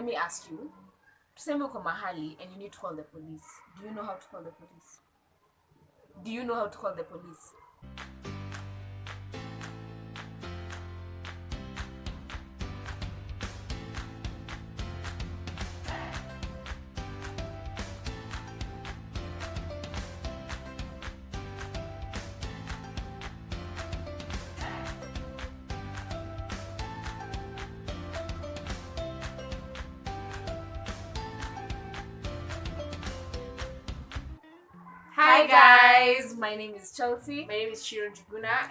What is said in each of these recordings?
me ask you, tuseme uko mahali and you need to call the police. Do you know how to call the police? Do you know how to call the police? Hi guys, my name is Chelsie. My name is Sheerow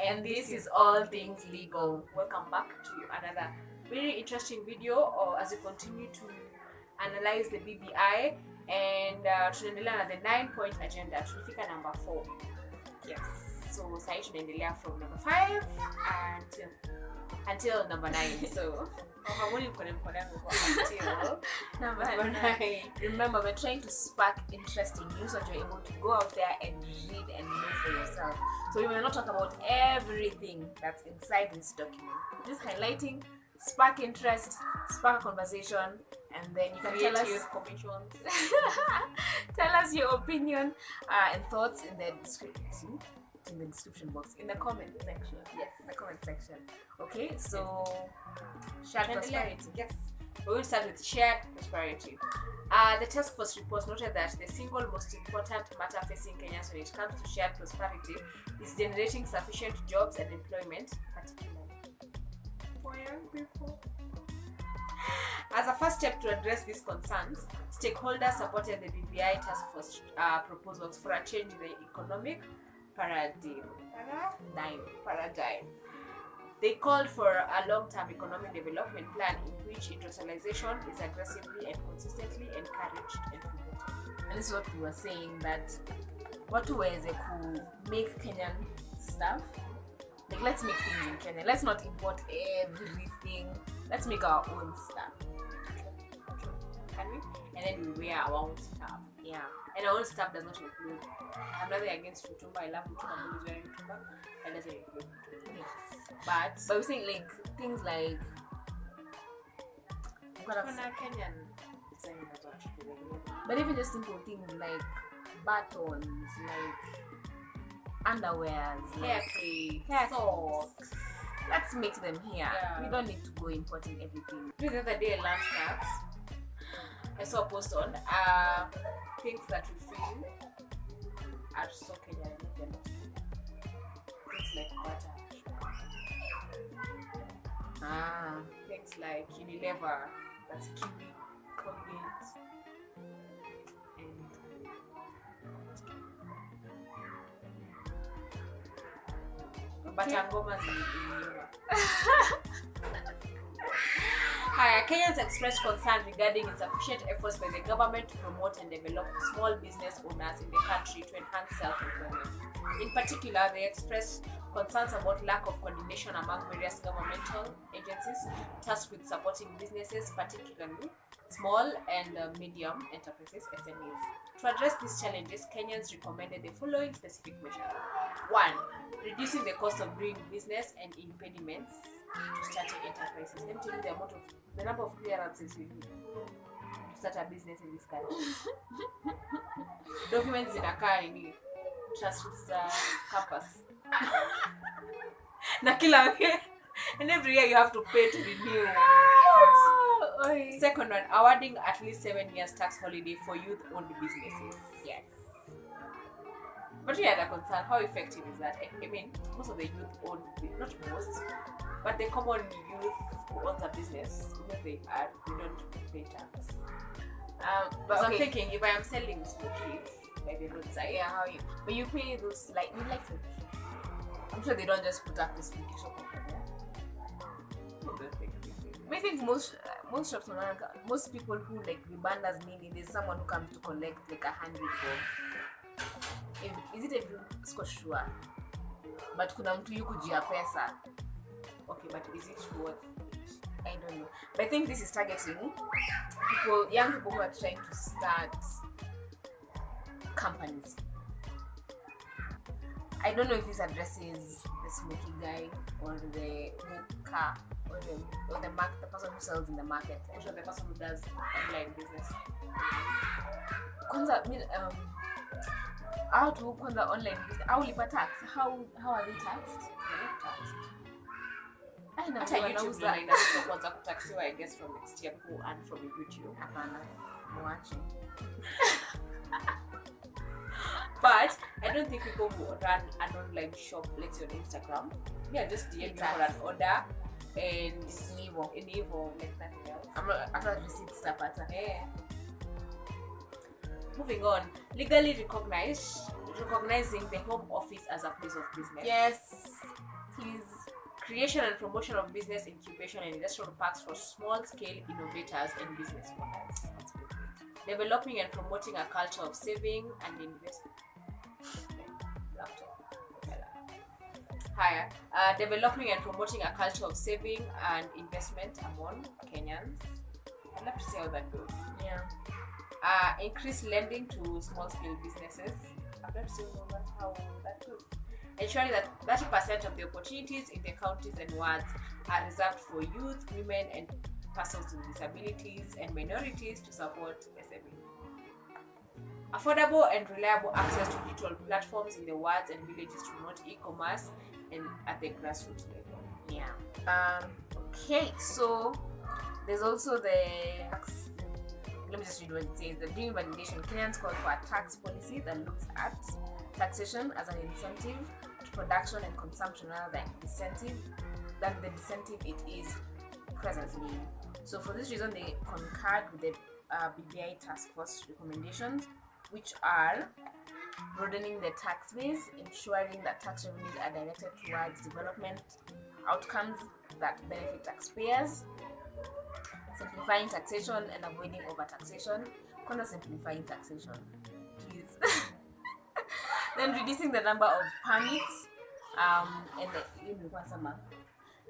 and this is All Things Legal. Welcome back to another very interesting video, or as we continue to analyze the BBI and tunaendelea na the 9-point agenda. Tulifika number 4. Yes. So sasa tunaendelea from number 5 until number 9. So until Number 9. Remember, we're trying to spark interest in you so that you're able to go out there and read and know for yourself. So we will not talk about everything that's inside this document. We're just highlighting, spark interest, spark a conversation, and then you can tell us your commissions. Tell us your opinion and thoughts in the description. In the description box, in the comment section. Yes, in the comment section. Okay, so shared prosperity. Yes, we will start with shared prosperity. The task force report noted that the single most important matter facing Kenyans when it comes to shared prosperity is generating sufficient jobs and employment, particularly for young people. As a first step to address these concerns, stakeholders supported the BBI task force proposals for a change in the economic paradigm. They called for a long-term economic development plan in which industrialization is aggressively and consistently encouraged and promoted. And this is what we were saying, that what tuweze ku make Kenyan stuff. Like, let's make things in Kenya. Let's not import everything. Let's make our own stuff. Can we? And then we wear our own stuff. Yeah. And our own stuff does not include. I have nothing against Mutumba. I love Mutumba. I'm always wearing Mutumba. That doesn't include Mutumba. Yes. But we're saying like things like Kenyan design that are actually but even just simple things like buttons, like underwears, hair socks. Let's make them here. Yeah. We don't need to go importing everything. The other day I learned that I saw a post on things that we feel are so Kenyan. Things like butter. Things like Unilever, that's Kiwi, Colgate, and Batangomas in Kenyans expressed concern regarding insufficient efforts by the government to promote and develop small business owners in the country to enhance self-employment. In particular, they expressed concerns about lack of coordination among various governmental agencies tasked with supporting businesses, particularly small and medium enterprises, SMEs. To address these challenges, Kenyans recommended the following specific measures. 1. Reducing the cost of doing business and impediments to starting enterprises. Let me tell you the number of clearances we need to start a business in this country. Documents in a car in transcripts campus. And every year you have to pay to renew. Second one, awarding at least 7 years tax holiday for youth-owned businesses. Yes. But we had a concern, how effective is that? I mean, most of the youth-owned, not most, but the common youth who owns a business, they don't pay tax. But so I'm thinking, if I am selling smokies by the roadside, but you pay those like to. I'm sure they don't just put up the smoky shop over there. I think most shops, most people who like vibanders, meaning there's someone who comes to collect like 100 bob. Is it every Scotch sure? But kuna mtu yukujia pesa. Okay, but is it worth it? I don't know. But I think this is targeting young people who are trying to start companies. I don't know if this addresses the smoky guy or the hookah or the person who sells in the market, or the person who does online business. Kwanza how to kwanza online business, how lipa tax, how are they taxed? They're not taxed. I know. Hata YouTube ndio inaweza kuanza kutaxiwa, I guess, from next year who earn from YouTube. Hapana, watching. But I don't think people who run an online shop, let's say on Instagram, just DM you for an order and enable like nothing else. I'm not after receipt stuff at Moving on, legally recognizing the home office as a place of business. Yes, please. Creation and promotion of business incubation and industrial parks for small-scale innovators and business owners. Developing and promoting a culture of saving and investment. Developing and promoting a culture of saving and investment among Kenyans. I'd love to see how that goes. Yeah. Increase lending to small-scale businesses. I'd love to see how that goes. Ensuring that 30% of the opportunities in the counties and wards are reserved for youth, women, and persons with disabilities and minorities to support SME. Affordable and reliable access to digital platforms in the wards and villages to promote e-commerce and at the grassroots level. Yeah. Okay, so there's also let me just read what it says. The Dream Validation Kenyans call for a tax policy that looks at taxation as an incentive to production and consumption rather than the incentive it is presently. So for this reason, they concurred with the BBI task force recommendations, which are broadening the tax base, ensuring that tax revenues are directed towards development outcomes that benefit taxpayers, simplifying taxation and avoiding over-taxation. Simplifying taxation, please. Then reducing the number of permits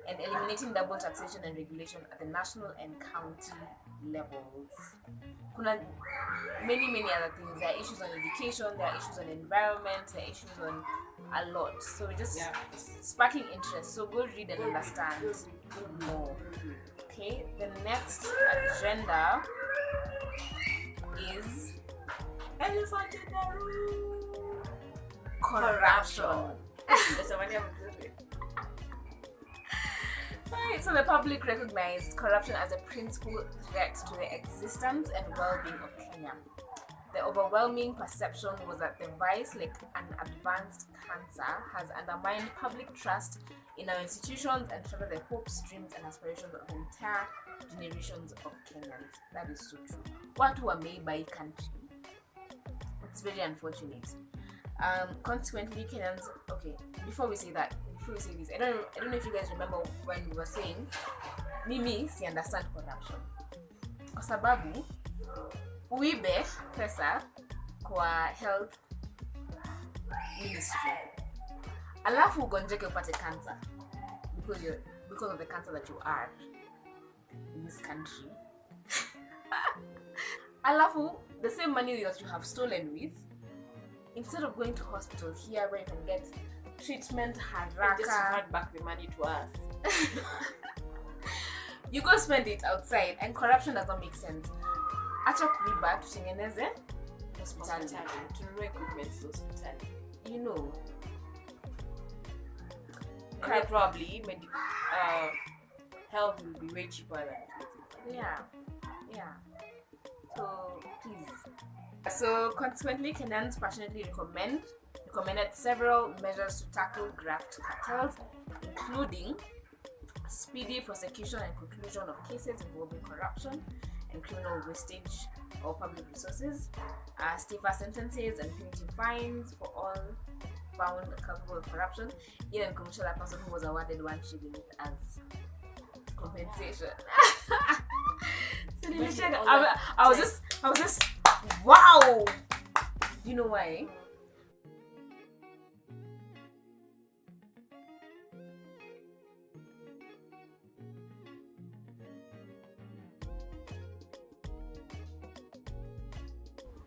and eliminating double taxation and regulation at the national and county levels. Kuna many other things. There are issues on education, there are issues on environment, there are issues on a lot. So we're just sparking interest. So go read and understand more. Okay, the next agenda is elephant in the room. Corruption. Right, so the public recognized corruption as a principal threat to the existence and well-being of Kenya. The overwhelming perception was that the virus, like an advanced cancer, has undermined public trust in our institutions and shattered the hopes, dreams, and aspirations of entire generations of Kenyans. That is so true. What were made by country? It's very unfortunate. Consequently, Kenyans. Okay, before we say this, I don't know if you guys remember when we were saying, mimi si understand corruption. Kwa sababu uibe pesa kwa health ministry, alafu ugonjeke upate cancer because of the cancer that you are in this country. Alafu the same money that you have stolen with, instead of going to hospital here where you can get treatment haraka, just hand back the money to us. You go spend it outside, and corruption does not make sense. Acha kuiba tutengeneze hospitali, tununue equipment hospitali. You know. And probably health will be way cheaper than Yeah. So please. So consequently, Kenyans passionately recommended several measures to tackle graft cartels, including speedy prosecution and conclusion of cases involving corruption and criminal wastage of public resources, stiffer sentences and punitive fines for all found culpable of corruption, even commission that person who was awarded 1 shilling as compensation. I was just wow. Do you know why?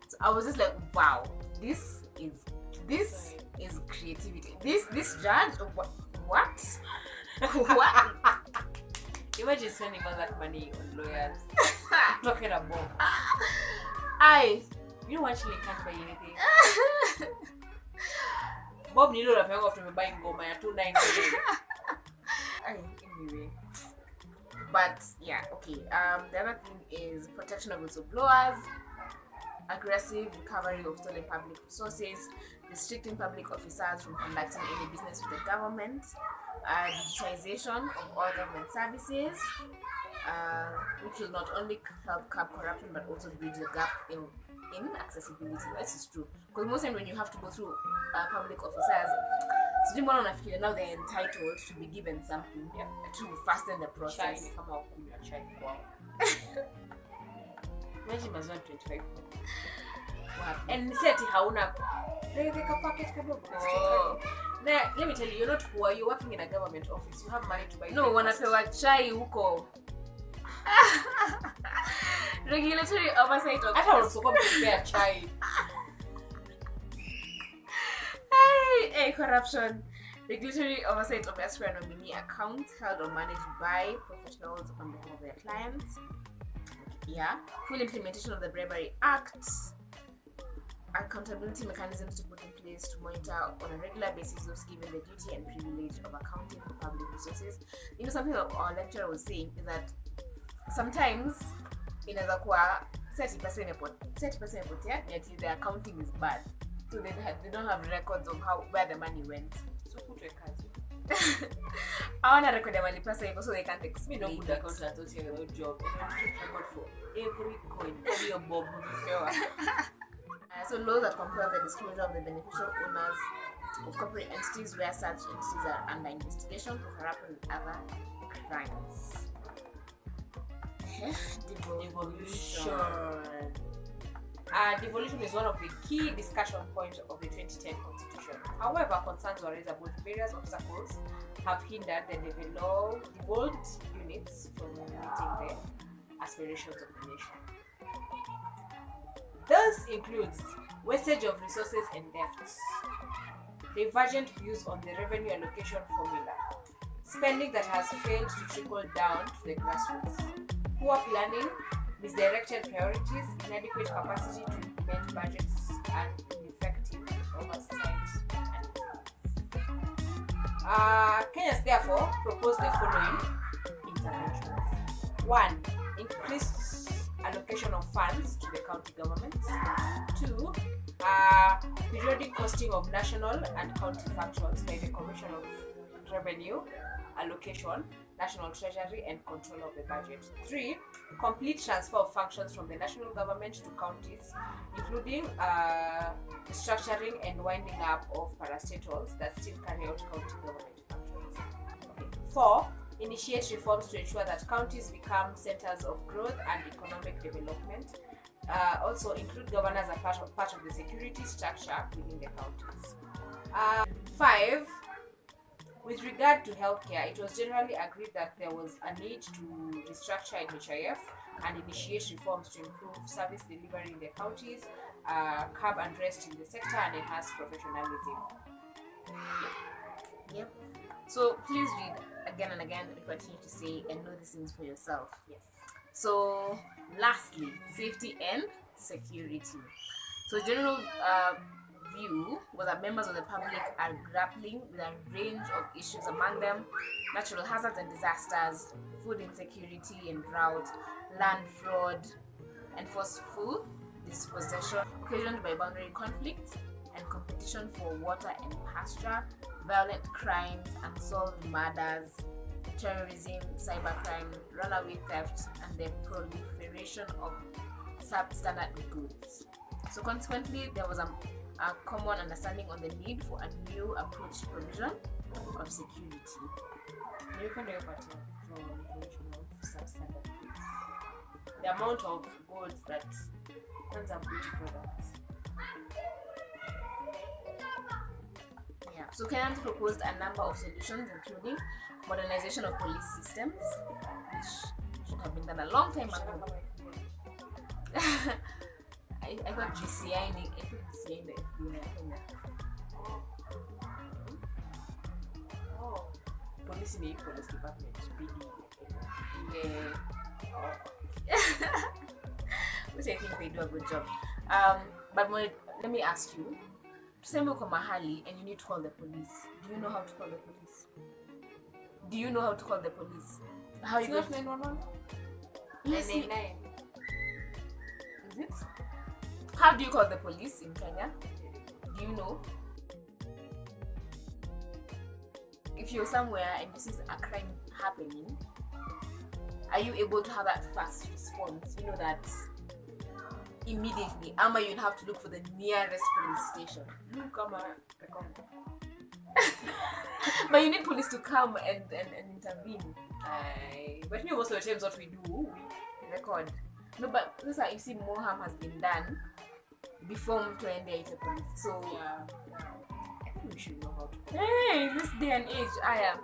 So I was just like, wow, this is creativity. This judge, what? What? Imagine spending all that money on lawyers. Talking about. You actually can't buy anything. Bob Nilo Rapeng after me buying Goma ya 299. Anyway. But yeah, okay. The other thing is protection of whistleblowers, aggressive recovery of stolen public resources, restricting public officers from conducting any business with the government, digitization of all government services, which will not only help curb corruption but also bridge the gap in accessibility. This is true, because most times when you have to go through public officers, now they're entitled to be given something to fasten the process. Imagine was 125. And said hauna they packet kadogo. Now let me tell you, you're not poor, you're working in a government office, you have money to buy. No, wanapewa chai huko. Regulatory oversight of hata unapokuwa mkipea chai. Hey, corruption. Regulatory oversight of escrow and nominee accounts held or managed by professionals on behalf of their clients. Full implementation of the Bribery Act. Accountability mechanisms to put in place to monitor on a regular basis those given the duty and privilege of accounting for public resources. You know, something that our lecturer was saying is that sometimes inaweza kuwa 30% imepotea, yet the accounting is bad. So they don't have records of where the money went. So put a kazi. I want to record the money person so they can't explain. Me no good accountants who have a job. They keep record for every coin, every bob. So laws that compel the disclosure of the beneficial owners of corporate entities where such entities are under investigation for corruption and other crimes. Devolution. Devolution is one of the key discussion points of the 2010 Constitution. However, concerns were raised about various obstacles have hindered the devolved units from meeting the aspirations of the nation. This includes wastage of resources and debts, divergent views on the revenue allocation formula, spending that has failed to trickle down to the grassroots, poor planning, misdirected priorities, inadequate capacity to implement budgets, and ineffective oversight. Kenya therefore proposed the following interventions. 1. Increased allocation of funds to the county governments. 2. Periodic costing of national and county functions by the Commission of Revenue, Allocation, National Treasury and Control of the Budget. 3. Complete transfer of functions from the national government to counties, including restructuring and winding up of parastatals that still carry out county government functions. 4. Initiate reforms to ensure that counties become centers of growth and economic development. Also include governors as part of the security structure within the counties. 5. With regard to healthcare, it was generally agreed that there was a need to restructure NHIF and initiate reforms to improve service delivery in the counties, curb unrest in the sector, and enhance professionalism. Yep. So please read again and again, continue to say and know these things for yourself. Yes. So lastly, safety and security. So general view was that members of the public are grappling with a range of issues, among them natural hazards and disasters, food insecurity and drought, land fraud, and forceful dispossession occasioned by boundary conflicts and competition for water and pasture, violent crimes, unsolved murders, terrorism, cybercrime, runaway theft, and the proliferation of substandard goods. So consequently, there was a common understanding on the need for a new approach to provision of security. The amount of goods that turns out beauty products. So Kenya proposed a number of solutions, including modernization of police systems, which should have been done a long time ago. I thought BCI in the FBI Kenya. police in the police department. Yeah. Which I think they do a good job. But let me ask you. Tuseme uko mahali and you need to call the police. Do you know how to call the police? Do you know how to call the police? How It's you not going 911. Yes, 999. Is it? How do you call the police in Kenya? Do you know? If you're somewhere and you see a crime happening, are you able to have that fast response? You know that immediately. Ama you'll have to look for the nearest police station. But you need police to come and intervene. But you know, most of the times what we do, We record. No, but this is you see more harm has been done before to end the police. So yeah. I think we should know how to. hey, this day and age, I am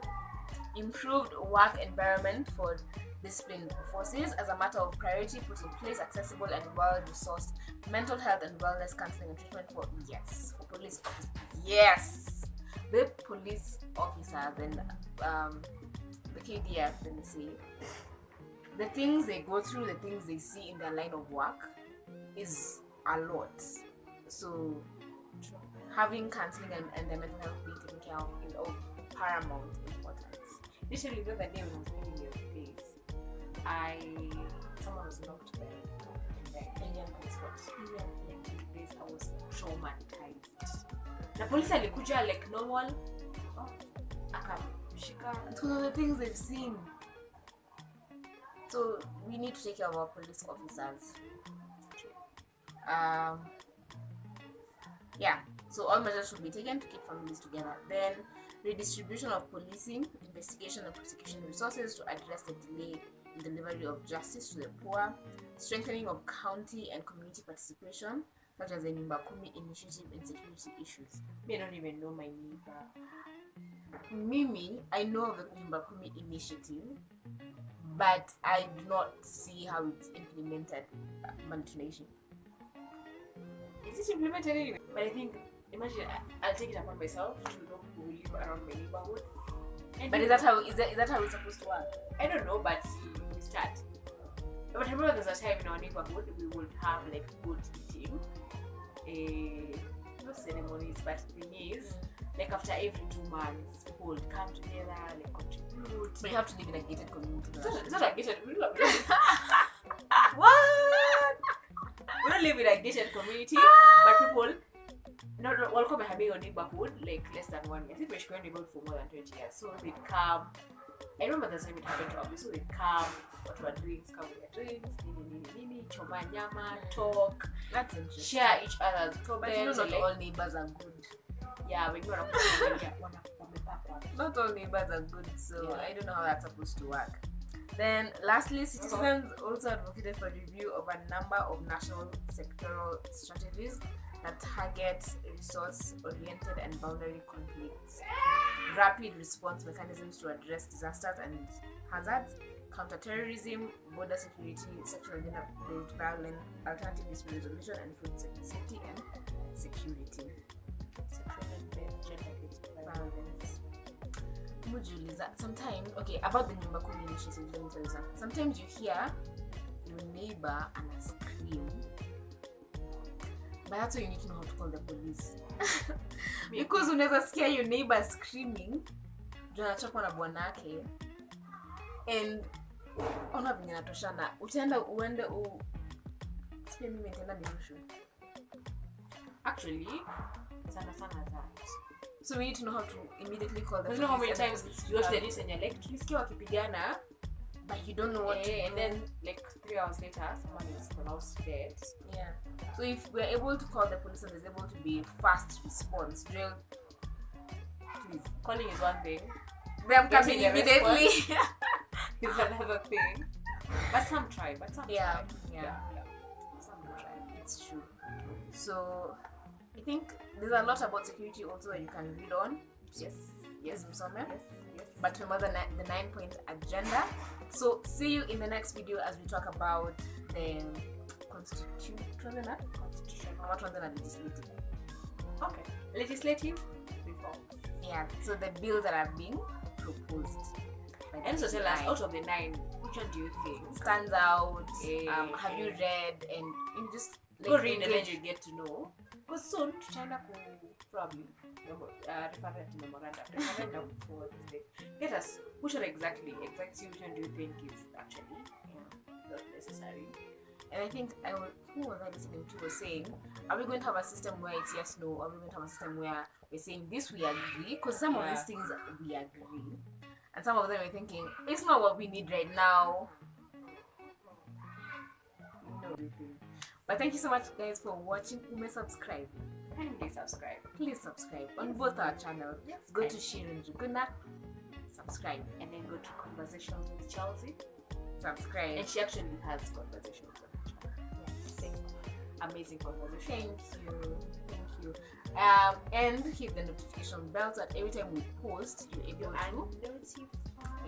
improved work environment for disciplined forces as a matter of priority, put in place accessible and well-resourced mental health and wellness counseling and treatment for police officers. Yes, the police officers and the KDF, let me say, the things they go through, the things they see in their line of work is a lot. So having counseling and their mental health being taken care of is of paramount importance. Literally the other day when I was leaving your place, someone was knocked by the spot. I was traumatized. The police alikuja like normal. Akamshika. Those are the things they've seen. So we need to take care of our police officers. Yeah. So all measures should be taken to keep families together. Then redistribution of policing, investigation and prosecution resources to address the delay in delivery of justice to the poor, strengthening of county and community participation, such as the Nyumba Kumi initiative in security issues. I don't even know my neighbor. Mimi, I know of the Nyumba Kumi initiative, but I do not see how it's implemented manipulation. Is it implemented anyway? But I think, imagine, I'll take it upon myself to know people who live around my neighborhood. But is that how it's supposed to work? I don't know, but we start. But I remember there's a time in our neighborhood we would have like good eating, not ceremonies, but the thing is, like after every 2 months, people would come together, like contribute. But you have to live in a gated community. It's not a gated community. What? We don't live in a gated community, but people. Not welcome to having your neighborhood like less than 1 year. I think we're going neighborhood for more than 20 years. So they'd come. I remember the time it happened to us. So they'd come, what were drinks, come with their drinks, choma nyama, talk. That's interesting. Share each other's problems. But you know not all neighbors are good. Yeah, when you're not all neighbors are good, so yeah. I don't know how that's supposed to work. Then lastly, citizens also advocated for review of a number of national sectoral strategies that target resource-oriented and boundary conflicts, rapid response mechanisms to address disasters and hazards, counter-terrorism, border security, sexual and gender-based violence, alternative dispute resolution, and food safety and security. Sexual and gender-based violence. Mujuliza, sometimes, okay, about the Nyumba Kumi initiative, let me tell you something. Sometimes you hear your neighbor and a scream. But that's why you need to know how to call the police. Because unaweza scare your neighbor screaming, juu anachapwa na bwanake, and ona venye natoshana, uende sipia mimi nitaenda mirushu. Actually, sana that. So we need to know how to immediately call the police. You know how many times you watch the news and you're like, tulisikia wakipigana, but you don't know what to do. And then like 3 hours later, someone is pronounced dead. Yeah. So if we're able to call the police and there's able to be fast response, drill, please. Calling is one thing. Them coming immediately is another thing. But some try. Yeah. Some try. It's true. So I think there's a lot about security also that you can read on. Yes, Msome. Yes. But remember the 9-point agenda. So see you in the next video as we talk about the constitution and legislative. Okay. Legislative reforms. Yeah. So the bills that are being proposed. by the And so tell us, BBI out of the 9, which one do you think stands out. Have you Yeah. read and just go read and then engage. you get to know? Because soon tutaenda ku probably referendum for this day. Get us which one exactly which one do you think is actually not necessary? And I think who was I listening to was saying, are we going to have a system where it's yes, no? Are we going to have a system where we're saying this we agree? Because some of these things we agree, and some of them we're thinking it's not what we need right now. No. But thank you so much, guys, for watching. Subscribe. Kindly subscribe. Please subscribe on both our channels. Yes. Go to Sheerow and I, subscribe, And then go to Conversations with Chelsie. subscribe. And she actually has conversations on her channel. Yes. Amazing conversation. Thank you. And hit the notification bell so that every time we post, you're able to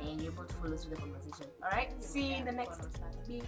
and you're able to follow through the conversation. All right. See you in the next video.